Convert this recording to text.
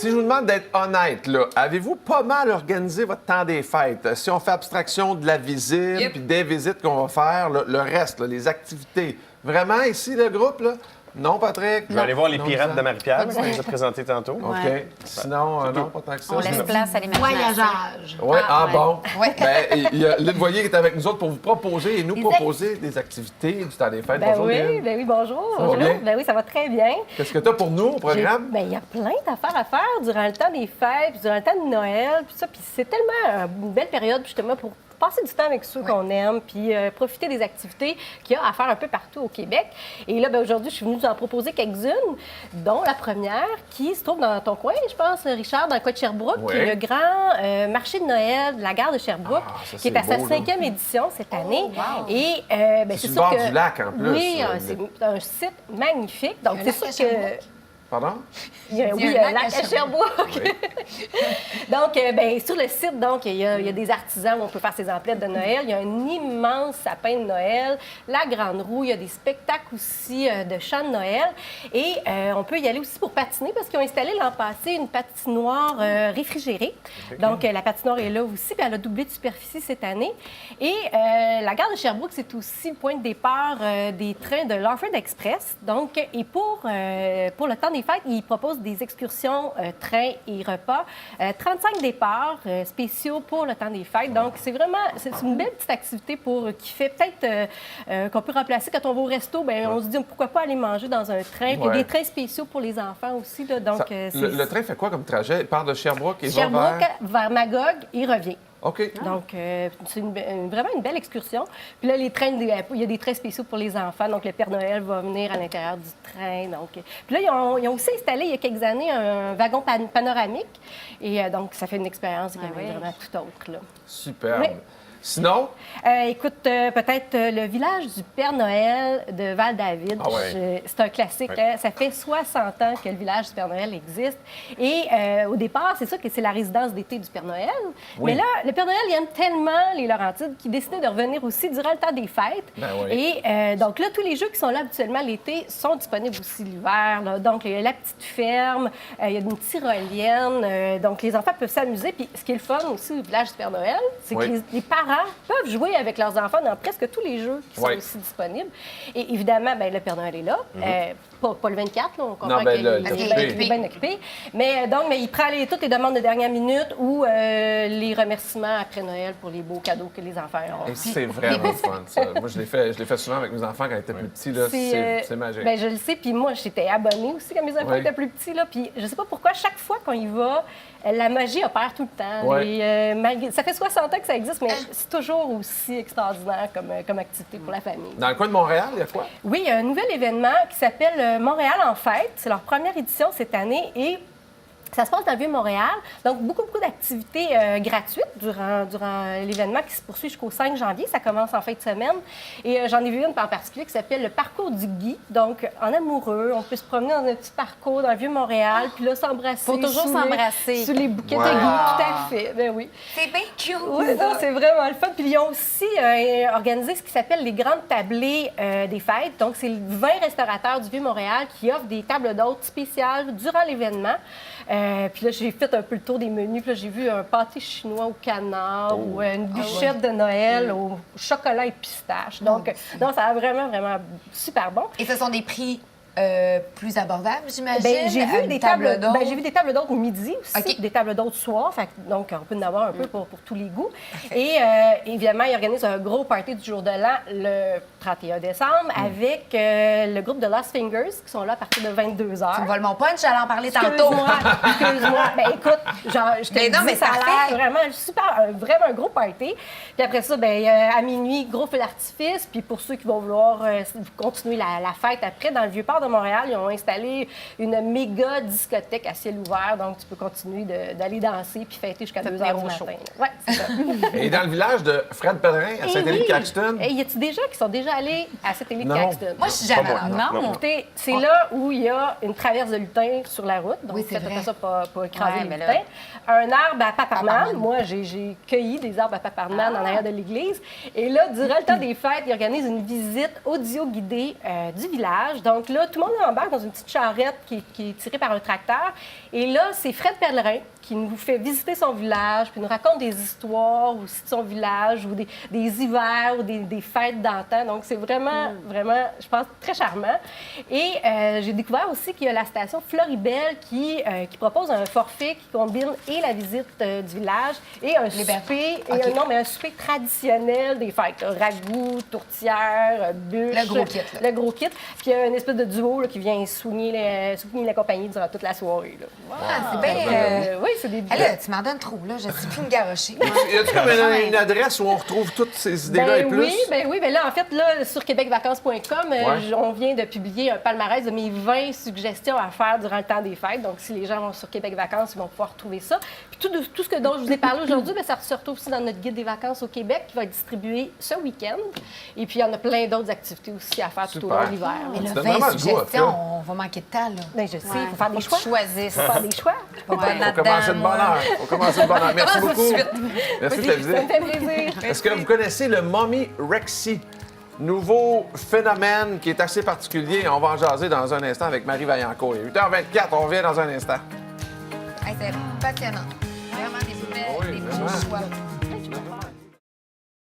Si je vous demande d'être honnête, là, avez-vous pas mal organisé votre temps des fêtes? Si on fait abstraction de la visite puis des visites qu'on va faire, le reste, là, les activités, vraiment ici, le groupe, là? Non, Patrick? Je vais aller voir les Non, pirates Lisa? de Marie-Pierre, qu'on nous a présenté tantôt. OK. Sinon, non, pas tant que ça. On laisse place à l'imagination. Voyageage. Oui, bon. Ouais. Ben, il y a Lynn Voyer qui est avec nous autres pour vous proposer et nous proposer des activités du temps des fêtes. Bonjour, Lynn. Ben oui, bonjour. Ça va bien? Ben oui, ça va très bien. Qu'est-ce que tu as pour nous au programme? Ben, il y a plein d'affaires à faire durant le temps des fêtes, puis durant le temps de Noël, puis ça. Puis c'est tellement une belle période, justement, pour passer du temps avec ceux qu'on aime, puis profiter des activités qu'il y a à faire un peu partout au Québec. Et là, ben, aujourd'hui, je suis venue vous en proposer quelques-unes, dont la première qui se trouve dans ton coin, je pense, Richard, dans le coin de Sherbrooke, Oui. qui est le grand marché de Noël de la gare de Sherbrooke, ça, qui est c'est à sa beau, là. 5e édition cette année. wow. Et sur ben, c'est le sûr bord que... du lac, en plus. Oui, c'est un site magnifique. Donc, c'est lac sûr à que... Sherbrooke? Pardon? Il y a, Il oui, y il y a a un un lac lac à à Sherbrooke. Donc, ben, sur le site, donc, il y a des artisans où on peut faire ses emplettes de Noël. Il y a un immense sapin de Noël, la grande roue. Il y a des spectacles aussi de chants de Noël. Et on peut y aller aussi pour patiner parce qu'ils ont installé l'an passé une patinoire réfrigérée. Donc, la patinoire est là aussi, puis elle a doublé de superficie cette année. Et la gare de Sherbrooke, c'est aussi le point de départ des trains de l'Orford Express. Donc, et pour le temps des fêtes, ils proposent des excursions trains et repas. 35 départs spéciaux pour le temps des fêtes. Donc, c'est une belle petite activité qui fait peut-être qu'on peut remplacer quand on va au resto. Bien, on se dit pourquoi pas aller manger dans un train. Puis il y a des trains spéciaux pour les enfants aussi. Là, donc, Le train fait quoi comme trajet? Il part de Sherbrooke et va Sherbrooke vers Magog et revient. OK. Donc, c'est vraiment une belle excursion. Puis là, il y a des trains spéciaux pour les enfants. Donc, le Père Noël va venir à l'intérieur du train. Donc, puis là, ils ont aussi installé, il y a quelques années, un wagon panoramique. Et donc, ça fait une expérience vraiment tout autre. Là. Superbe. Oui. Sinon? Écoute, peut-être le village du Père Noël de Val-David. Ah ouais. C'est un classique. Ouais. Hein? Ça fait 60 ans que le village du Père Noël existe. Et au départ, c'est sûr que c'est la résidence d'été du Père Noël. Oui. Mais là, le Père Noël, il aime tellement les Laurentides qu'il décidait de revenir aussi durant le temps des fêtes. Ben oui. Et donc là, tous les jeux qui sont là habituellement l'été sont disponibles aussi l'hiver. Là. Donc, il y a la petite ferme, il y a une tyrolienne. Donc, les enfants peuvent s'amuser. Puis, ce qui est le fun aussi au village du Père Noël, c'est Oui. que les parents peuvent jouer avec leurs enfants dans presque tous les jeux qui sont Oui. aussi disponibles. Et évidemment, bien, le Père Noël est là. Pas le 24, là, on comprend Non, ben, qu'il l'occupé. est bien occupé. Mais il prend toutes les demandes de dernière minute ou les remerciements après Noël pour les beaux cadeaux que les enfants ont. Et c'est vraiment fun, ça. Moi, je l'ai fait souvent avec mes enfants quand ils étaient plus petits. Là. C'est magique. Ben, je le sais, puis moi, j'étais abonnée aussi quand mes enfants Oui. étaient plus petits. Là, puis je sais pas pourquoi, chaque fois qu'on y va, la magie opère tout le temps. Oui. Et, ça fait 60 ans que ça existe, mais c'est toujours aussi extraordinaire comme activité pour la famille. Dans le coin de Montréal, il y a quoi? Oui, il y a un nouvel événement qui s'appelle Montréal en fête. C'est leur première édition cette année et ça se passe dans le Vieux-Montréal. Donc, beaucoup d'activités gratuites durant l'événement qui se poursuit jusqu'au 5 janvier. Ça commence en fin de semaine. Et j'en ai vu une en particulier qui s'appelle le parcours du Guy. Donc, en amoureux, on peut se promener dans un petit parcours dans le Vieux-Montréal, puis là, s'embrasser. Faut toujours s'embrasser. Sous les bouquets Wow. de Guy, tout à fait. Ben oui. C'est bien cute. Oui, non, c'est vraiment le fun. Puis ils ont aussi organisé ce qui s'appelle les grandes tablées des fêtes. Donc, c'est 20 restaurateurs du Vieux-Montréal qui offrent des tables d'hôtes spéciales durant l'événement. Puis là, j'ai fait un peu le tour des menus. Puis là, j'ai vu un pâté chinois au canard ou une bûchette de Noël au chocolat et pistache. Donc, non, ça a vraiment super bon. Et ce sont des prix plus abordables, j'imagine? Ben, j'ai vu des tables d'hôtes. j'ai vu des tables d'hôtes au midi aussi, OK. des tables d'hôtes soir, donc on peut en avoir un peu pour tous les goûts. Et évidemment, ils organisent un gros party du jour de l'an le 31 décembre avec le groupe de Lost Fingers qui sont là à partir de 22h. Tu me voles mon punch, j'allais en parler tantôt. Excuse-moi. Ben écoute, je te Mais non, dis, mais ça a parfait. l'air vraiment super, vraiment un gros party. Puis après ça, à minuit, gros feu d'artifice. Puis pour ceux qui vont vouloir continuer la fête après, dans le Vieux-Port de Montréal, ils ont installé une méga discothèque à ciel ouvert. Donc, tu peux continuer d'aller danser puis fêter jusqu'à 2 heures du matin. Oui, c'est ça. Et dans le village de Fred Pellerin, à Saint-Élie-Caxton? Et y a-tu des gens qui sont déjà allés à Saint-Élie-Caxton? Moi, je suis jamais Pas allée. moi. Non. Écoutez, c'est là où il y a une traverse de lutin sur la route. Donc, Oui, c'est faites vrai. ça pas écraser Ouais, le mais lutin. là- Un arbre à paparman. Paparman. Moi, j'ai cueilli des arbres à paparman en arrière de l'église. Et là, durant le temps des fêtes, ils organisent une visite audio guidée du village. Donc là, tout le monde embarque dans une petite charrette qui est tirée par un tracteur. Et là, c'est Fred Pellerin qui nous fait visiter son village, puis nous raconte des histoires aussi de son village, ou des hivers, ou des fêtes d'antan. Donc, c'est vraiment, je pense, très charmant. Et j'ai découvert aussi qu'il y a la station Floribel qui propose un forfait qui combine et la visite du village et un souper, un souper traditionnel des fêtes. Là, ragoût, tourtière, bûche. Le gros kit. Le gros kit. Puis il y a une espèce de duo là, qui vient soutenir la compagnie durant toute la soirée. Là. Ah, c'est bien... Oui, c'est des Là, tu m'en donnes trop, là. Je ne sais plus me garocher. Y a-tu comme une adresse où on retrouve toutes ces idées-là et plus? Oui. Ben là, en fait, là, sur québecvacaces.com, on vient de publier un palmarès de mes 20 suggestions à faire durant le temps des fêtes. Donc, si les gens vont sur Québec Vacances, ils vont pouvoir retrouver ça. Puis tout ce dont je vous ai parlé aujourd'hui, ça se retrouve aussi dans notre guide des vacances au Québec qui va être distribué ce week-end. Et puis, il y en a plein d'autres activités aussi à faire tout au long de l'hiver. Mais Tu là, donnes vraiment 20 le goût à suggestions, ça. on va manquer de temps, là. Ben, je sais, il faut faire des choix. Choisir. Faut faire des choix. Pas bonne Faut commencer de bonne heure. Faut commencer de bonne heure. Merci Commence beaucoup. tout de suite. Merci de ta Ça visite. me fait plaisir. Est-ce que vous connaissez le Mommy Rexy? Nouveau phénomène qui est assez particulier. On va en jaser dans un instant avec Marie Vaillancourt. Il est 8h24, on revient dans un instant. Hey, c'est passionnant. Vraiment des Oui, beaux vraiment. choix.